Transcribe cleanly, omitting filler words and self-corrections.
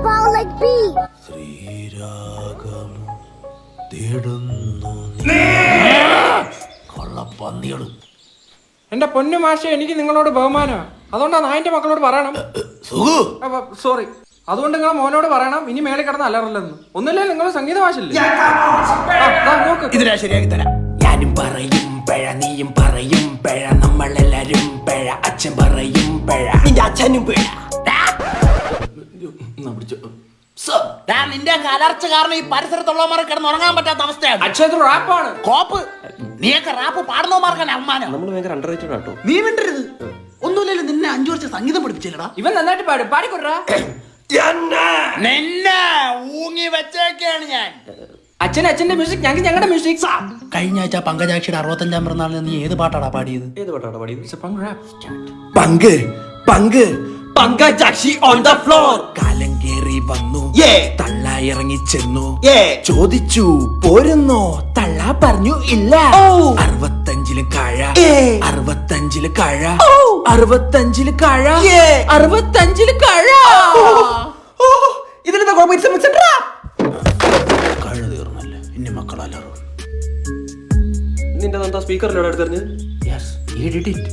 ball like B. ശ്രീരാഗമു തേടുന്നു കൊള്ളപ്പന്നികളും. എന്റെ പൊന്നു മാഷ, എനിക്ക് നിങ്ങളോട് ബഹുമാനമാണ്. അതുകൊണ്ടാ നായന്റെ മക്കളോട് പറയണം. സോറി. അതുകൊണ്ട് നിങ്ങളെ മോനോട് പറയണം ഇനി മേലെ കിടന്ന് അലറില്ലെന്ന്. ഒന്നുമില്ലേ നിങ്ങൾ സംഗീത ഭാഷയില്ലേ? ഇതിനാ ശരിയാക്കി തരാം. ഞാനും പറയും പിഴ, നീയും പറയും പിഴ, നമ്മളെല്ലാരും പിഴ, അച്ഛൻ പറയും പിഴ, നിന്റെ അച്ഛനും പിഴ. നിന്റെ കലർച്ച കാരണം ഈ പരിസരത്തുള്ളവന്മാരെ കിടന്ന് ഉറങ്ങാൻ പറ്റാത്ത അവസ്ഥയാണ്. അച്ഛൻ റാപ്പാണ് കോപ്പ്. നീയൊക്കെ റാപ്പ് പാടുന്നവന്മാർക്കാണ് അമ്മാനം. നമ്മൾ ഭയങ്കര അണ്ടർറേറ്റഡ് ആട്ടോ. നീ വിട്ടരുത്. ഒന്നുമില്ലല്ലോ, നിന്നെ 5 വർഷം സംഗീതം പഠിപ്പിച്ചില്ലടാ. ഇവൻ നന്നായിട്ട് പാടും. പാടിക്കൊടുറാ. നിന്നെ ഊങ്ങി വെച്ചേക്കാണ് ഞാൻ. അച്ഛന്റെ മ്യൂസിക്, ഞങ്ങളുടെ മ്യൂസിക്. കഴിഞ്ഞ ആഴ്ച പങ്കജാക്ഷിയുടെ 65ാം പിറന്നാളിന് നീ ഏത് പാട്ടാടാ പാടിയത്? ഏത് പാട്ടാണ് പാടിയത്? പങ്ക് പങ്ക് പങ്കജാക്ഷി ഓൺ ദ ഫ്ലോർ. കാലം കേറി വന്നു, തള്ള ഇറങ്ങി ചെന്നു, ചോദിച്ചു പോരുന്നോ, തള്ള പറഞ്ഞു ഇല്ല. 65 കഴ, 65 കഴ, 65 കഴ, 65 കഴ. ഇതിലെന്താ കോമ്പറ്റീഷൻ? കഴ തീർന്നല്ലേ, ഇനി മക്കളല്ലോ. നിന്റെ സ്പീക്കറിലൂടെ എടുത്തെറിഞ്ഞ് യെസ്, he did it.